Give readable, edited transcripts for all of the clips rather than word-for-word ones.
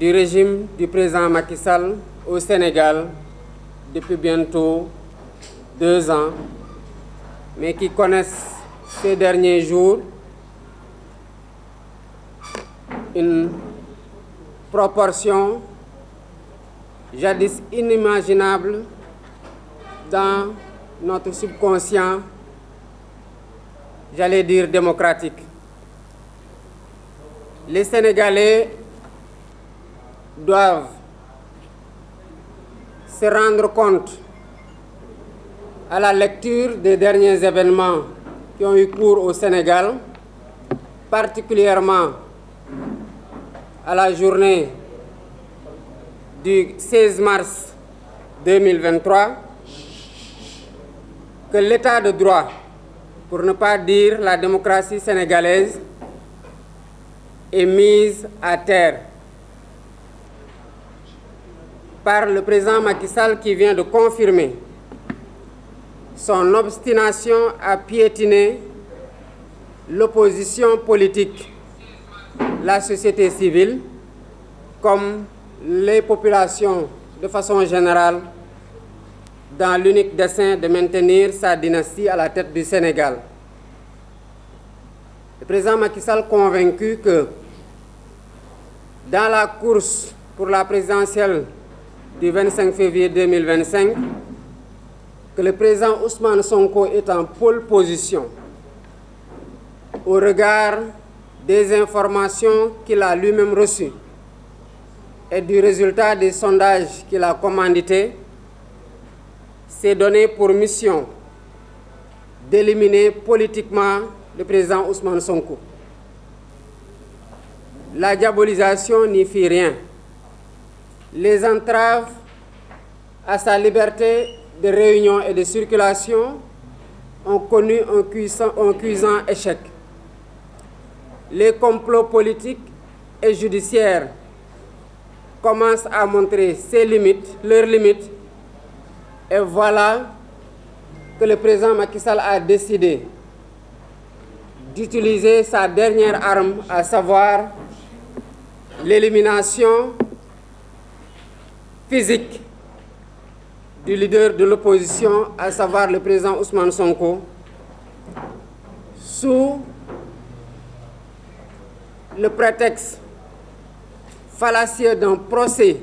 du régime du président Macky Sall au Sénégal depuis bientôt 2 ans, mais qui connaissent ces derniers jours une proportion jadis inimaginable dans notre subconscient, j'allais dire démocratique. Les Sénégalais doivent se rendre compte à la lecture des derniers événements qui ont eu cours au Sénégal, particulièrement à la journée du 16 mars 2023, que l'état de droit, pour ne pas dire la démocratie sénégalaise, est mise à terre par le président Macky Sall qui vient de confirmer son obstination à piétiner l'opposition politique, la société civile, comme les populations de façon générale, dans l'unique dessein de maintenir sa dynastie à la tête du Sénégal. Le président Macky Sall convaincu que dans la course pour la présidentielle du 25 février 2025, que le président Ousmane Sonko est en pole position au regard des informations qu'il a lui-même reçues et du résultat des sondages qu'il a commandités, s'est donné pour mission d'éliminer politiquement le président Ousmane Sonko. La diabolisation n'y fit rien. Les entraves à sa liberté de réunion et de circulation ont connu un cuisant échec. Les complots politiques et judiciaires commencent à montrer leurs limites, et voilà que le président Macky Sall a décidé d'utiliser sa dernière arme, à savoir l'élimination physique du leader de l'opposition, à savoir le président Ousmane Sonko, sous le prétexte fallacieux d'un procès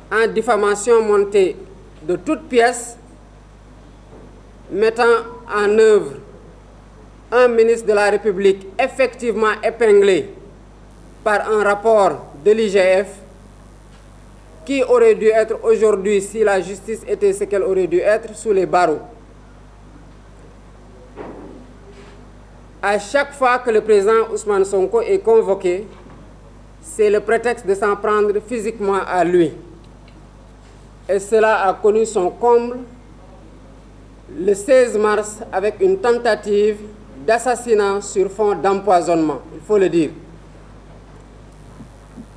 en diffamation monté de toutes pièces, mettant en œuvre un ministre de la République effectivement épinglé par un rapport de l'IGF, qui aurait dû être aujourd'hui, si la justice était ce qu'elle aurait dû être, sous les barreaux. À chaque fois que le président Ousmane Sonko est convoqué, c'est le prétexte de s'en prendre physiquement à lui. Et cela a connu son comble le 16 mars avec une tentative d'assassinat sur fond d'empoisonnement, il faut le dire.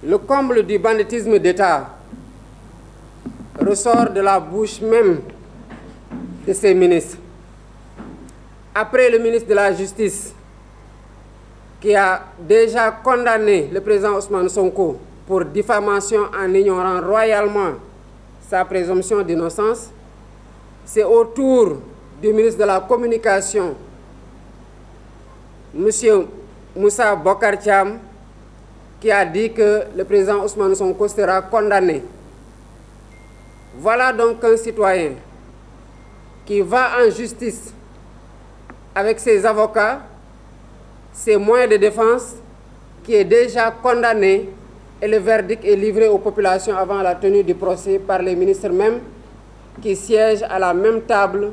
Le comble du banditisme d'État ressort de la bouche même de ses ministres. Après le ministre de la Justice, qui a déjà condamné le président Ousmane Sonko pour diffamation en ignorant royalement sa présomption d'innocence, c'est au tour du ministre de la Communication, M. Moussa Bocar Thiam, qui a dit que le président Ousmane Sonko sera condamné. Voilà donc un citoyen qui va en justice avec ses avocats, ses moyens de défense, qui est déjà condamné, et le verdict est livré aux populations avant la tenue du procès par les ministres mêmes qui siègent à la même table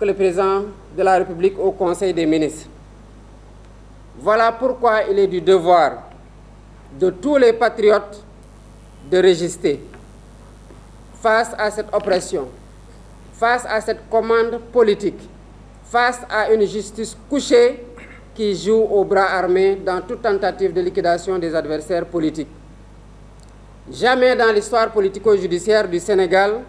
que le président de la République au Conseil des ministres. Voilà pourquoi il est du devoir de tous les patriotes de résister face à cette oppression, face à cette commande politique, face à une justice couchée qui joue au bras armé dans toute tentative de liquidation des adversaires politiques. Jamais dans l'histoire politico-judiciaire du Sénégal,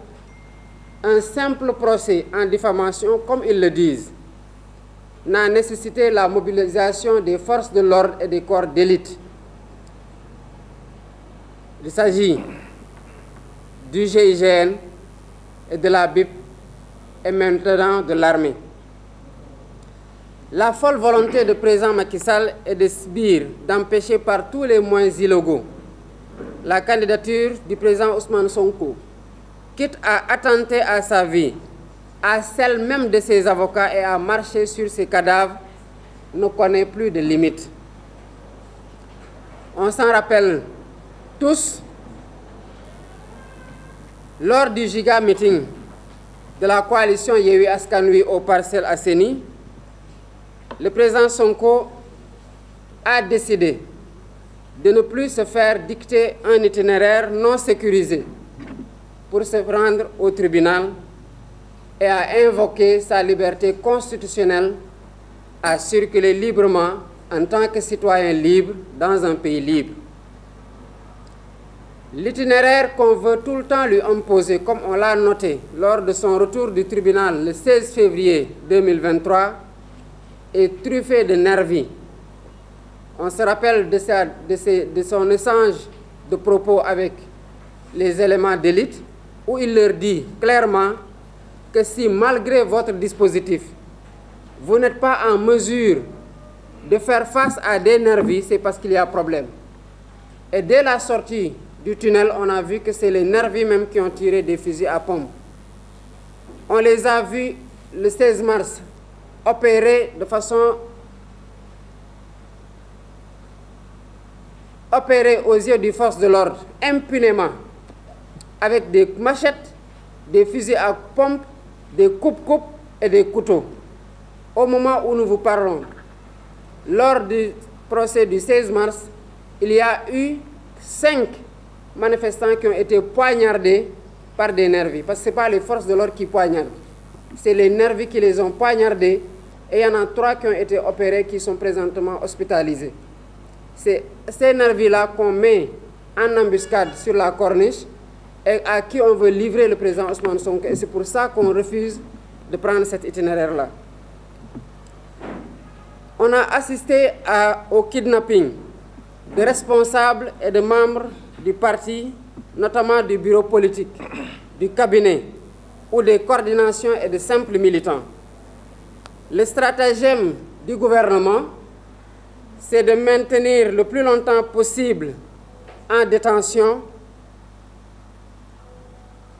un simple procès en diffamation, comme ils le disent, n'a nécessité la mobilisation des forces de l'ordre et des corps d'élite. Il s'agit du GIGN et de la BIP et maintenant de l'armée. La folle volonté du président Macky Sall est de sbire, d'empêcher par tous les moyens illégaux la candidature du président Ousmane Sonko, quitte à attenter à sa vie, à celle même de ses avocats et à marcher sur ses cadavres, ne connaît plus de limites. On s'en rappelle tous, lors du giga meeting de la coalition Yewwi Askan Wi aux Parcelles Assainies, le président Sonko a décidé de ne plus se faire dicter un itinéraire non sécurisé pour se rendre au tribunal et a invoqué sa liberté constitutionnelle à circuler librement en tant que citoyen libre dans un pays libre. L'itinéraire qu'on veut tout le temps lui imposer, comme on l'a noté lors de son retour du tribunal le 16 février 2023, est truffé de nervis. On se rappelle de son échange de propos avec les éléments d'élite, où il leur dit clairement que si, malgré votre dispositif, vous n'êtes pas en mesure de faire face à des nervis, c'est parce qu'il y a problème. Et dès la sortie du tunnel, on a vu que c'est les nervis même qui ont tiré des fusils à pompe. On les a vus le 16 mars opérer de façon aux yeux des forces de l'ordre impunément avec des machettes, des fusils à pompe, des coupes-coupes et des couteaux. Au moment où nous vous parlons, lors du procès du 16 mars, il y a eu 5 manifestants qui ont été poignardés par des nervis. Parce que ce n'est pas les forces de l'ordre qui poignardent, c'est les nervis qui les ont poignardés. Et il y en a 3 qui ont été opérés, qui sont présentement hospitalisés. C'est ces nervis-là qu'on met en embuscade sur la corniche et à qui on veut livrer le président Ousmane Sonko. Et c'est pour ça qu'on refuse de prendre cet itinéraire-là. On a assisté au kidnapping de responsables et de membres du parti, notamment du bureau politique, du cabinet ou des coordinations et de simples militants. Le stratagème du gouvernement, c'est de maintenir le plus longtemps possible en détention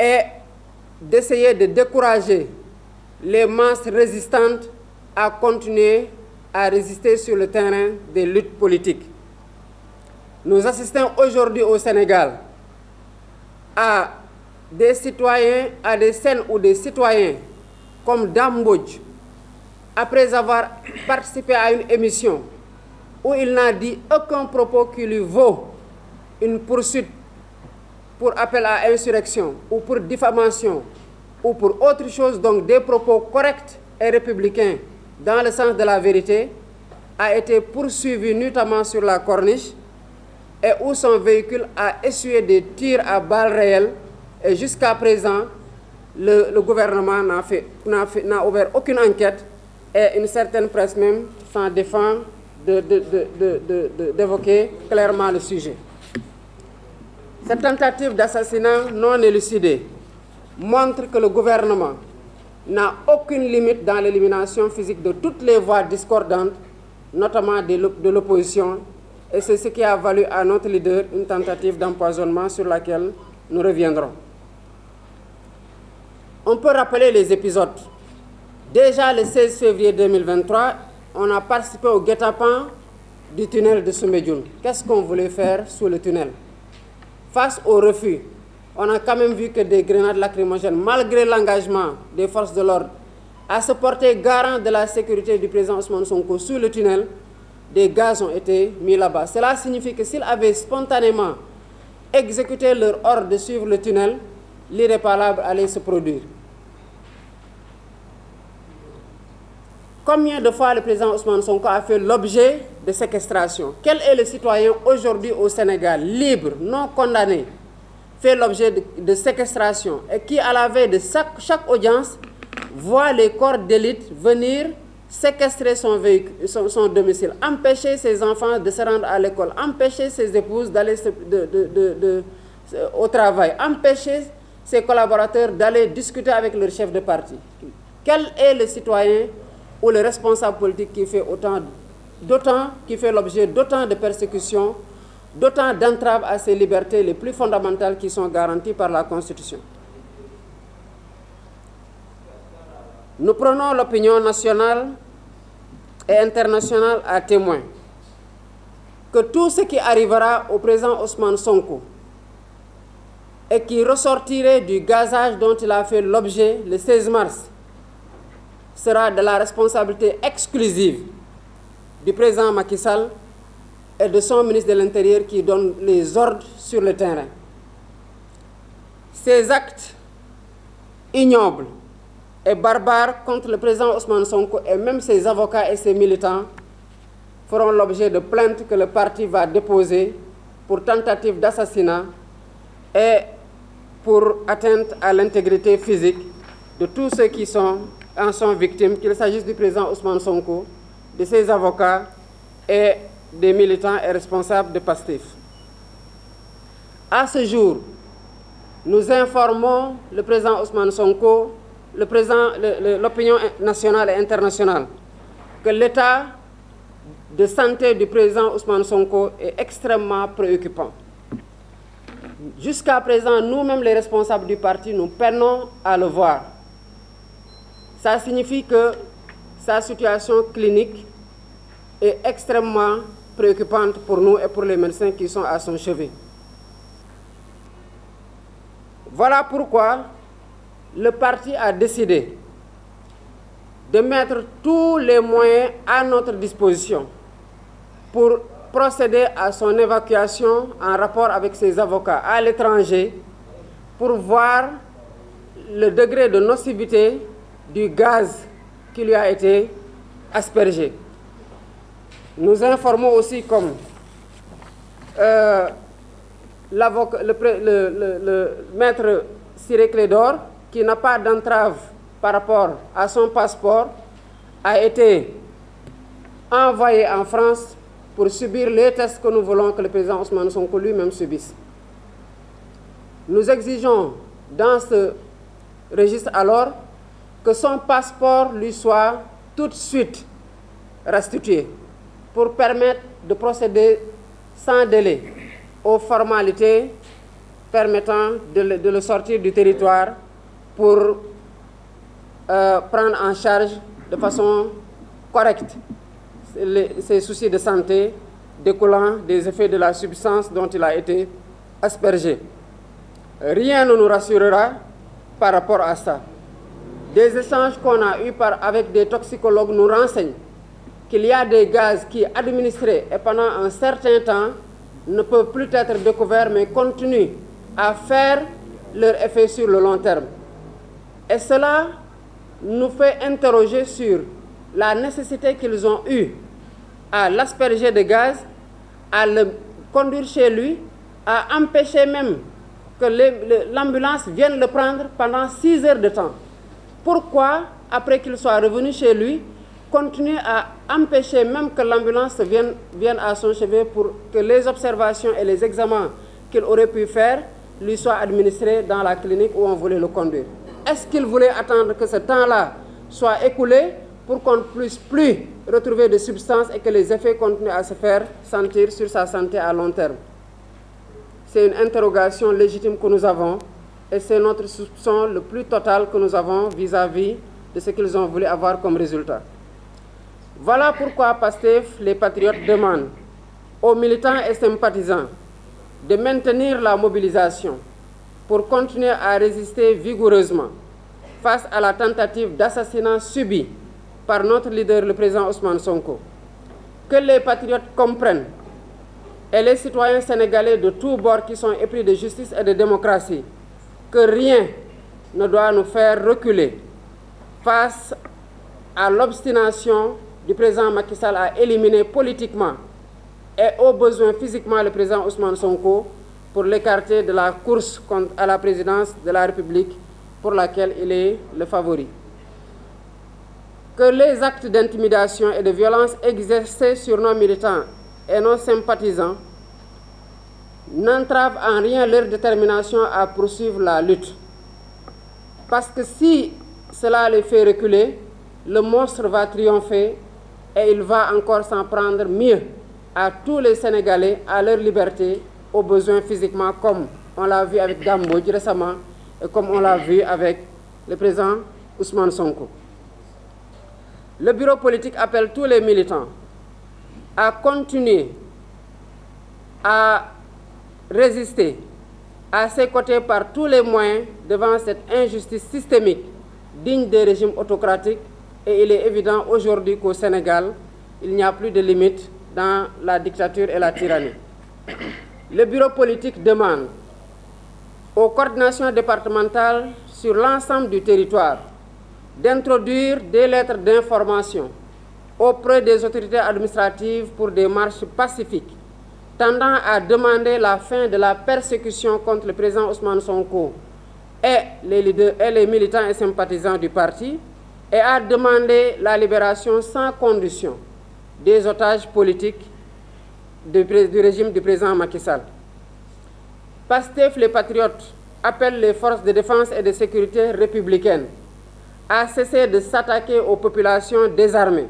et d'essayer de décourager les masses résistantes à continuer à résister sur le terrain des luttes politiques. Nous assistons aujourd'hui au Sénégal à des citoyens, à des scènes où des citoyens comme Dame Mbodj, après avoir participé à une émission où il n'a dit aucun propos qui lui vaut une poursuite pour appel à insurrection ou pour diffamation ou pour autre chose, donc des propos corrects et républicains dans le sens de la vérité, a été poursuivi notamment sur la corniche et où son véhicule a essuyé des tirs à balles réelles et jusqu'à présent, le gouvernement n'a ouvert aucune enquête et une certaine presse même s'en défend d'évoquer clairement le sujet. Cette tentative d'assassinat non élucidée montre que le gouvernement n'a aucune limite dans l'élimination physique de toutes les voix discordantes, notamment de l'opposition, et c'est ce qui a valu à notre leader une tentative d'empoisonnement sur laquelle nous reviendrons. On peut rappeler les épisodes. Déjà le 16 février 2023, on a participé au guet-apens du tunnel de Soumbédioune. Qu'est-ce qu'on voulait faire sous le tunnel? Face au refus, on a quand même vu que des grenades lacrymogènes, malgré l'engagement des forces de l'ordre, à se porter garant de la sécurité du président Ousmane Sonko sous le tunnel, des gaz ont été mis là-bas. Cela signifie que s'ils avaient spontanément exécuté leur ordre de suivre le tunnel, l'irréparable allait se produire. Combien de fois le président Ousmane Sonko a fait l'objet de séquestration? Quel est le citoyen aujourd'hui au Sénégal, libre, non condamné, fait l'objet de séquestration et qui, à la veille de chaque audience, voit les corps d'élite venir séquestrer son domicile, empêcher ses enfants de se rendre à l'école, empêcher ses épouses d'aller au travail, empêcher ses collaborateurs d'aller discuter avec leur chef de parti. Quel est le citoyen ou le responsable politique qui fait qui fait l'objet d'autant de persécutions, d'autant d'entraves à ses libertés les plus fondamentales qui sont garanties par la Constitution? Nous prenons l'opinion nationale et internationale à témoin que tout ce qui arrivera au président Ousmane Sonko et qui ressortirait du gazage dont il a fait l'objet le 16 mars sera de la responsabilité exclusive du président Macky Sall et de son ministre de l'Intérieur qui donne les ordres sur le terrain. Ces actes ignobles et barbares contre le président Ousmane Sonko et même ses avocats et ses militants feront l'objet de plaintes que le parti va déposer pour tentative d'assassinat et pour atteinte à l'intégrité physique de tous ceux qui en sont victimes, qu'il s'agisse du président Ousmane Sonko, de ses avocats et des militants et responsables de PASTEF. À ce jour, nous informons le président Ousmane Sonko, l'opinion nationale et internationale, que l'état de santé du président Ousmane Sonko est extrêmement préoccupant. Jusqu'à présent, nous-mêmes les responsables du parti, nous peinons à le voir. Ça signifie que sa situation clinique est extrêmement préoccupante pour nous et pour les médecins qui sont à son chevet. Voilà pourquoi le parti a décidé de mettre tous les moyens à notre disposition pour procéder à son évacuation en rapport avec ses avocats à l'étranger pour voir le degré de nocivité du gaz qui lui a été aspergé. Nous informons aussi comme le maître Ciré Clédor, qui n'a pas d'entrave par rapport à son passeport, a été envoyé en France pour subir les tests que nous voulons que le président Ousmane Sonko lui-même subisse. Nous exigeons dans ce registre alors que son passeport lui soit tout de suite restitué pour permettre de procéder sans délai aux formalités permettant de le sortir du territoire pour prendre en charge de façon correcte ses soucis de santé découlant des effets de la substance dont il a été aspergé. Rien ne nous rassurera par rapport à ça. Des échanges qu'on a eus avec des toxicologues nous renseignent qu'il y a des gaz qui, administrés et pendant un certain temps, ne peuvent plus être découverts mais continuent à faire leur effet sur le long terme. Et cela nous fait interroger sur la nécessité qu'ils ont eue à l'asperger de gaz, à le conduire chez lui, à empêcher même que l'ambulance vienne le prendre pendant 6 heures de temps. Pourquoi, après qu'il soit revenu chez lui, continuer à empêcher même que l'ambulance vienne à son chevet pour que les observations et les examens qu'il aurait pu faire lui soient administrés dans la clinique où on voulait le conduire? Est-ce qu'il voulait attendre que ce temps-là soit écoulé pour qu'on ne puisse plus retrouver de substances et que les effets continuent à se faire sentir sur sa santé à long terme? C'est une interrogation légitime que nous avons et c'est notre soupçon le plus total que nous avons vis-à-vis de ce qu'ils ont voulu avoir comme résultat. Voilà pourquoi PASTEF, les patriotes, demandent aux militants et sympathisants de maintenir la mobilisation pour continuer à résister vigoureusement face à la tentative d'assassinat subie par notre leader, le président Ousmane Sonko. Que les patriotes comprennent, et les citoyens sénégalais de tous bords qui sont épris de justice et de démocratie, que rien ne doit nous faire reculer face à l'obstination du président Macky Sall à éliminer politiquement et au besoin physiquement le président Ousmane Sonko pour l'écarter de la course à la présidence de la République pour laquelle il est le favori. Que que les actes d'intimidation et de violence exercés sur nos militants et nos sympathisants n'entravent en rien leur détermination à poursuivre la lutte. Parce que si cela les fait reculer, le monstre va triompher et il va encore s'en prendre mieux à tous les Sénégalais, à leur liberté, aux besoins physiquement, comme on l'a vu avec Dambodj récemment et comme on l'a vu avec le président Ousmane Sonko. Le bureau politique appelle tous les militants à continuer à résister à ses côtés par tous les moyens devant cette injustice systémique digne des régimes autocratiques. Et il est évident aujourd'hui qu'au Sénégal, il n'y a plus de limite dans la dictature et la tyrannie. Le bureau politique demande aux coordinations départementales sur l'ensemble du territoire d'introduire des lettres d'information auprès des autorités administratives pour des marches pacifiques tendant à demander la fin de la persécution contre le président Ousmane Sonko et les militants et sympathisants du parti, et à demander la libération sans condition des otages politiques du régime du président Macky Sall. Pastef, les patriotes, appellent les forces de défense et de sécurité républicaines à cesser de s'attaquer aux populations désarmées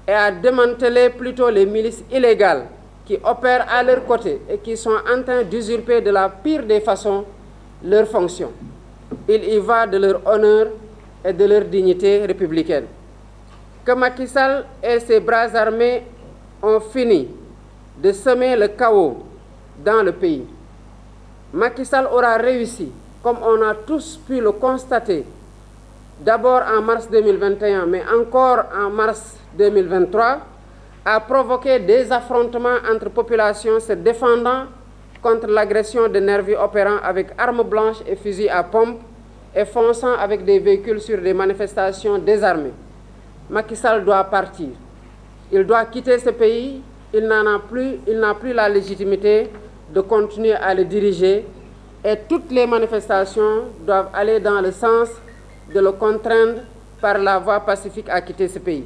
et à démanteler plutôt les milices illégales qui opèrent à leur côté et qui sont en train d'usurper de la pire des façons leurs fonctions. Il y va de leur honneur et de leur dignité républicaine. Que Macky Sall et ses bras armés ont fini de semer le chaos dans le pays. Macky Sall aura réussi, comme on a tous pu le constater, d'abord en mars 2021, mais encore en mars 2023, à provoquer des affrontements entre populations se défendant contre l'agression de nervis opérant avec armes blanches et fusils à pompe et fonçant avec des véhicules sur des manifestations désarmées. Macky Sall doit partir. Il doit quitter ce pays. Il n'a plus la légitimité de continuer à le diriger et toutes les manifestations doivent aller dans le sens de le contraindre par la voie pacifique à quitter ce pays.